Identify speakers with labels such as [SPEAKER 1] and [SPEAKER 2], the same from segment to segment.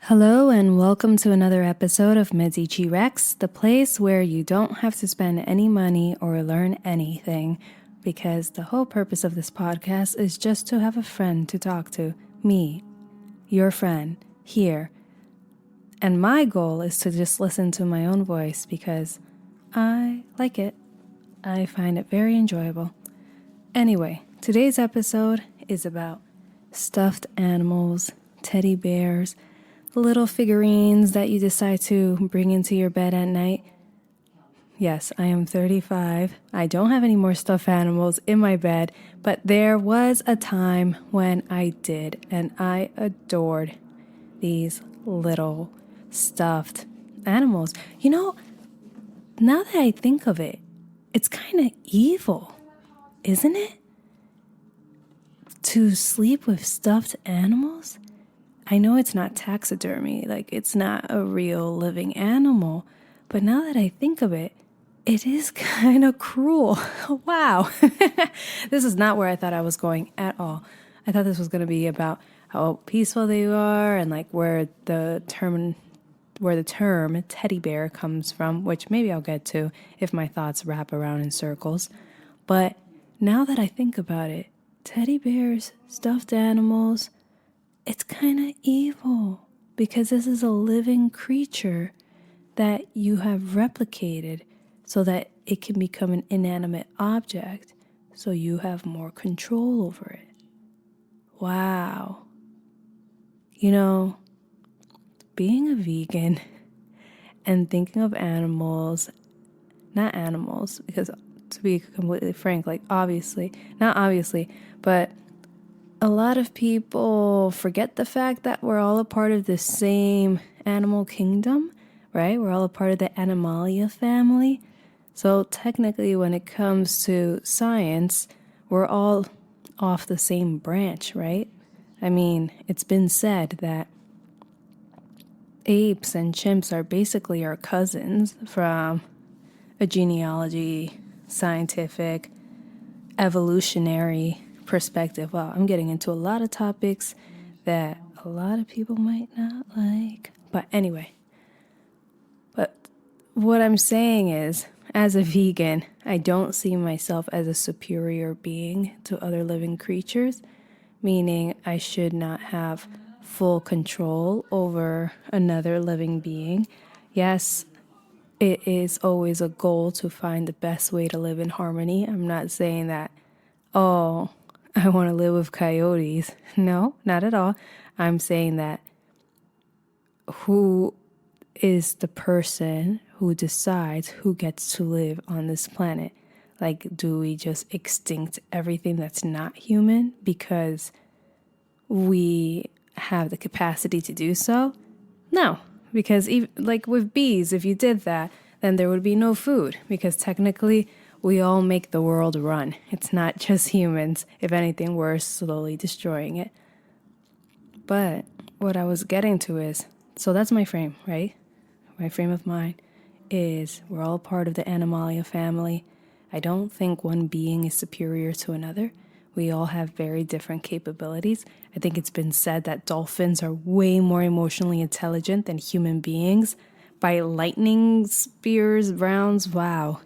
[SPEAKER 1] Hello and welcome to another episode of Medici Rex, the place where you don't have to spend any money or learn anything, because the whole purpose of this podcast is just to have a friend to talk to, me, your friend, here. And my goal is to just listen to my own voice because I like it. I find it very enjoyable. Anyway, today's episode is about stuffed animals, teddy bears, little figurines that you decide to bring into your bed at night. Yes, I am 35. I don't have any more stuffed animals in my bed, but there was a time when I did, and I adored these little stuffed animals. You know, now that I think of it, it's kind of evil, isn't it? To sleep with stuffed animals? I know it's not taxidermy, like it's not a real living animal, but now that I think of it, it is kind of cruel. Wow. This is not where I thought I was going at all. I thought this was going to be about how peaceful they are and like where the term teddy bear comes from, which maybe I'll get to if my thoughts wrap around in circles. But now that I think about it, teddy bears, stuffed animals, it's kind of evil because this is a living creature that you have replicated so that it can become an inanimate object so you have more control over it. Wow. You know, being a vegan and thinking of animals, not animals, because to be completely frank, like not obviously, but a lot of people forget the fact that we're all a part of the same animal kingdom, right? We're all a part of the Animalia family. So technically, when it comes to science, we're all off the same branch, right? I mean, it's been said that apes and chimps are basically our cousins from a genealogy, scientific, evolutionary perspective. Wow, I'm getting into a lot of topics that a lot of people might not like. But anyway, what I'm saying is, as a vegan, I don't see myself as a superior being to other living creatures, meaning I should not have full control over another living being. Yes, it is always a goal to find the best way to live in harmony. I'm not saying that, oh, I want to live with coyotes. No, not at all. I'm saying that who is the person who decides who gets to live on this planet? Like, do we just extinct everything that's not human because we have the capacity to do so? No, because even, like with bees, if you did that, then there would be no food because technically we all make the world run. It's not just humans. If anything, we're slowly destroying it. But what I was getting to is, so that's my frame, right? My frame of mind is we're all part of the Animalia family. I don't think one being is superior to another. We all have very different capabilities. I think it's been said that dolphins are way more emotionally intelligent than human beings by lightning spears, rounds. Wow.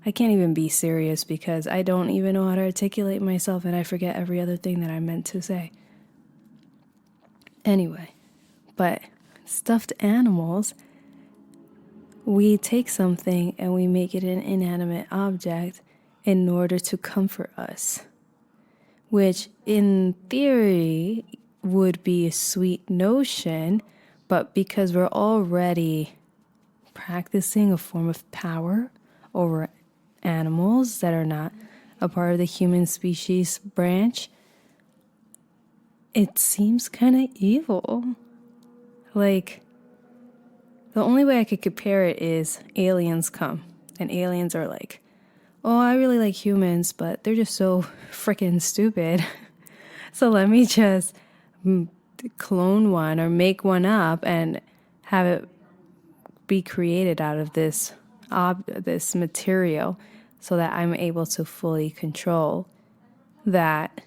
[SPEAKER 1] I can't even be serious because I don't even know how to articulate myself and I forget every other thing that I meant to say. Anyway, but stuffed animals, we take something and we make it an inanimate object in order to comfort us, which in theory would be a sweet notion, but because we're already practicing a form of power over animals that are not a part of the human species branch, it seems kind of evil. Like, the only way I could compare it is aliens come, and aliens are like, oh, I really like humans, but they're just so freaking stupid. So let me just clone one or make one up and have it be created out of this material so that I'm able to fully control that.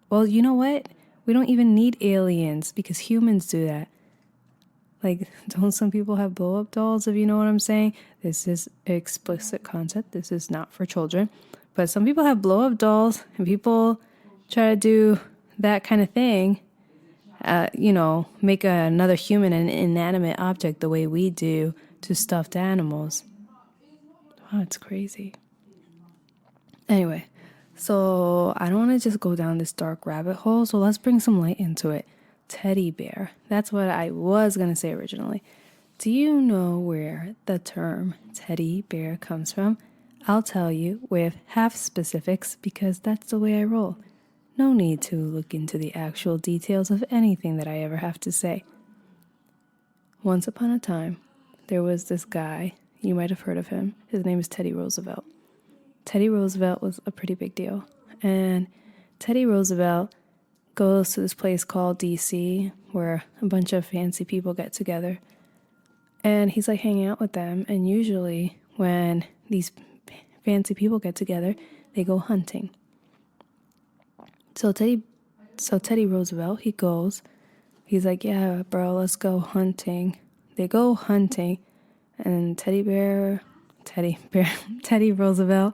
[SPEAKER 1] Well, you know what? We don't even need aliens because humans do that. Like, don't some people have blow-up dolls, if you know what I'm saying? This is explicit content. This is not for children. But some people have blow-up dolls, and people try to do that kind of thing, make another human an inanimate object the way we do to stuffed animals. Oh, it's crazy. Anyway, so I don't want to just go down this dark rabbit hole, so let's bring some light into it. Teddy bear. That's what I was going to say originally. Do you know where the term teddy bear comes from? I'll tell you with half specifics because that's the way I roll. No need to look into the actual details of anything that I ever have to say. Once upon a time, there was this guy. You might have heard of him. His name is Teddy Roosevelt. Teddy Roosevelt was a pretty big deal. And Teddy Roosevelt goes to this place called DC where a bunch of fancy people get together. And he's like hanging out with them. And usually when these fancy people get together, they go hunting. So Teddy Roosevelt, he goes. He's like, yeah, bro, let's go hunting. They go hunting. And Teddy Roosevelt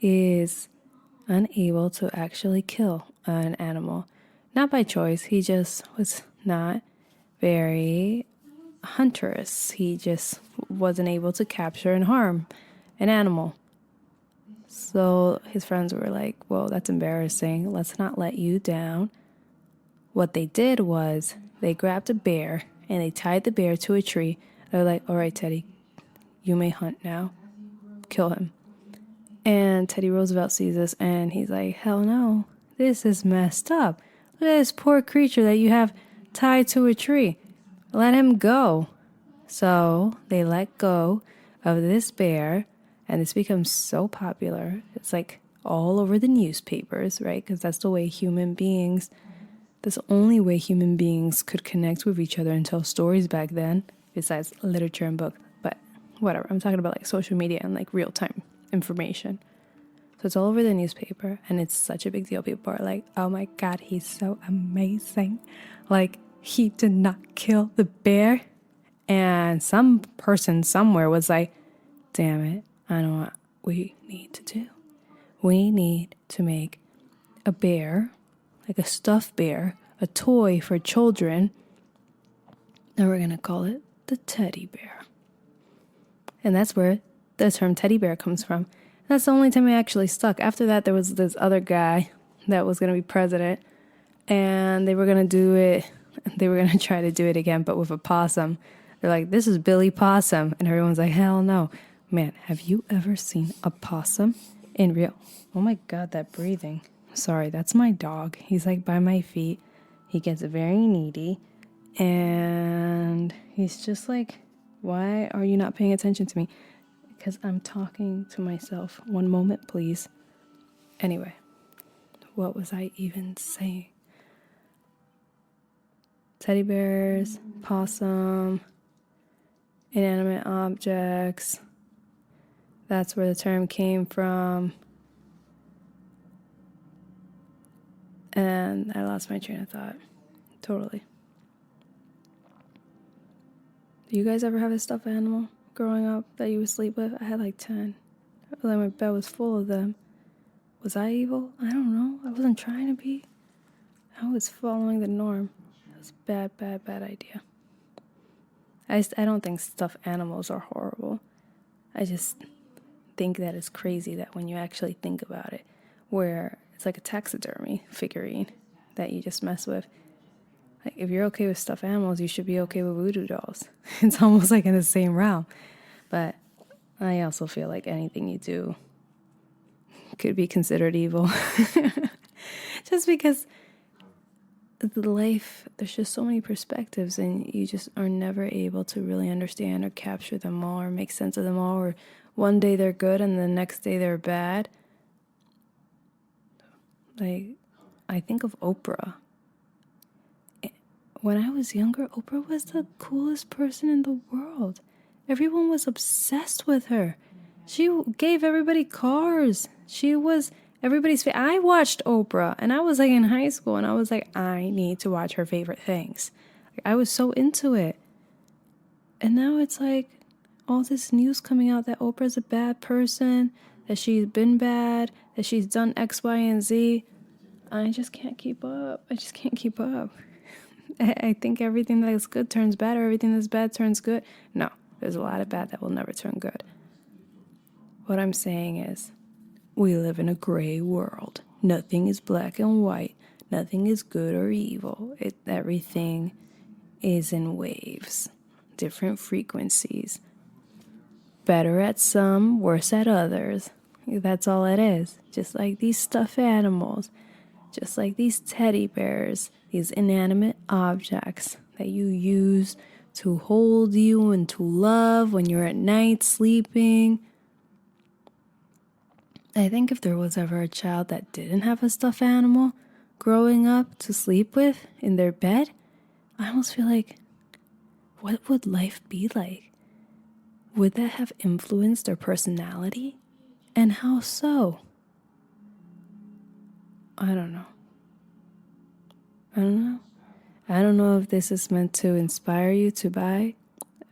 [SPEAKER 1] is unable to actually kill an animal. Not by choice. He just was not very hunterous. He just wasn't able to capture and harm an animal. So his friends were like, whoa, that's embarrassing. Let's not let you down. What they did was they grabbed a bear and they tied the bear to a tree. They're like, all right, Teddy, you may hunt now. Kill him. And Teddy Roosevelt sees this and he's like, hell no, this is messed up. Look at this poor creature that you have tied to a tree. Let him go. So they let go of this bear and this becomes so popular. It's like all over the newspapers, right? Because that's the only way human beings could connect with each other and tell stories back then, besides literature and book. But whatever, I'm talking about like social media and like real-time information. So it's all over the newspaper and it's such a big deal. People are like, oh my God, he's so amazing. Like, he did not kill the bear. And some person somewhere was like, damn it, I know what we need to do. We need to make a bear, like a stuffed bear, a toy for children. And we're going to call it the teddy bear. And that's where the term teddy bear comes from. That's the only time it actually stuck. After that, there was this other guy that was going to be president, and they were going to do it. They were going to try to do it again, but with a possum. They're like, this is Billy Possum. And everyone's like, hell no. Man, have you ever seen a possum in real? Oh my God, that breathing. Sorry, that's my dog. He's like by my feet. He gets very needy. And he's just like, why are you not paying attention to me? Because I'm talking to myself. One moment, please. Anyway, what was I even saying? Teddy bears, possum, inanimate objects. That's where the term came from. And I lost my train of thought. Totally. Do you guys ever have a stuffed animal growing up that you would sleep with? I had like 10. Like my bed was full of them. Was I evil? I don't know. I wasn't trying to be. I was following the norm. It was a bad idea. I don't think stuffed animals are horrible. I just think that it's crazy that when you actually think about it, where it's like a taxidermy figurine that you just mess with. Like, if you're okay with stuffed animals, you should be okay with voodoo dolls. It's almost like in the same realm. But I also feel like anything you do could be considered evil. Just because life, there's just so many perspectives and you just are never able to really understand or capture them all or make sense of them all. Or one day they're good and the next day they're bad. Like, I think of Oprah. When I was younger, Oprah was the coolest person in the world. Everyone was obsessed with her. She gave everybody cars. She was everybody's favorite. I watched Oprah, and I was like in high school, and I was like, I need to watch her favorite things. Like, I was so into it. And now it's like all this news coming out that Oprah's a bad person, that she's been bad, that she's done X, Y, and Z. I just can't keep up. I just can't keep up. I think everything that is good turns bad, or everything that's bad turns good. No, there's a lot of bad that will never turn good. What I'm saying is, we live in a gray world. Nothing is black and white. Nothing is good or evil. Everything is in waves, different frequencies. Better at some, worse at others. That's all it is. Just like these stuffed animals, just like these teddy bears, these inanimate objects that you use to hold you and to love when you're at night sleeping. I think if there was ever a child that didn't have a stuffed animal growing up to sleep with in their bed, I almost feel like, what would life be like? Would that have influenced their personality? And how so? I don't know. I don't know if this is meant to inspire you to buy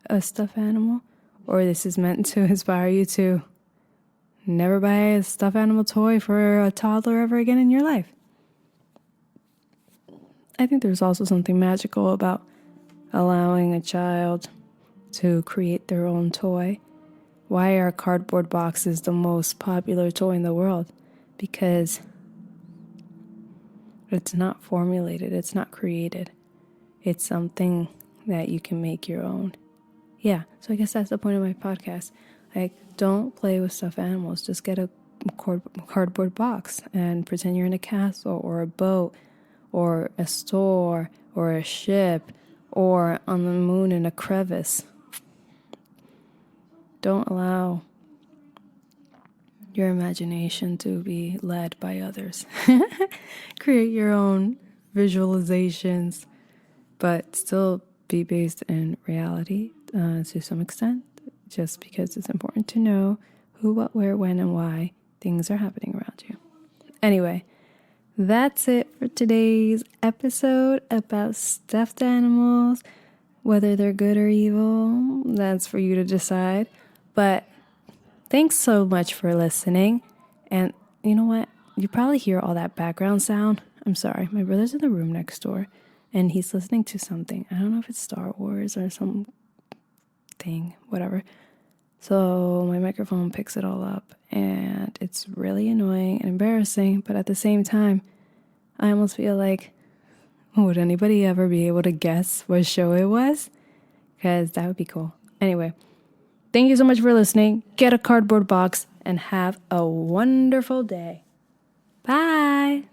[SPEAKER 1] a stuffed animal, or this is meant to inspire you to never buy a stuffed animal toy for a toddler ever again in your life. I think there's also something magical about allowing a child to create their own toy. Why are cardboard boxes the most popular toy in the world? Because it's not formulated, it's not created. It's something that you can make your own. Yeah, so I guess that's the point of my podcast. Like, don't play with stuffed animals. Just get a cardboard box and pretend you're in a castle or a boat or a store or a ship or on the moon in a crevice. Don't allow your imagination to be led by others. Create your own visualizations, but still be based in reality to some extent, just because it's important to know who, what, where, when, and why things are happening around you. Anyway, that's it for today's episode about stuffed animals. Whether they're good or evil, that's for you to decide. But thanks so much for listening. And you know what? You probably hear all that background sound. I'm sorry. My brother's in the room next door, and he's listening to something. I don't know if it's Star Wars or something, whatever. So my microphone picks it all up, and it's really annoying and embarrassing. But at the same time, I almost feel like, would anybody ever be able to guess what show it was? Because that would be cool. Anyway, thank you so much for listening. Get a cardboard box and have a wonderful day. Bye.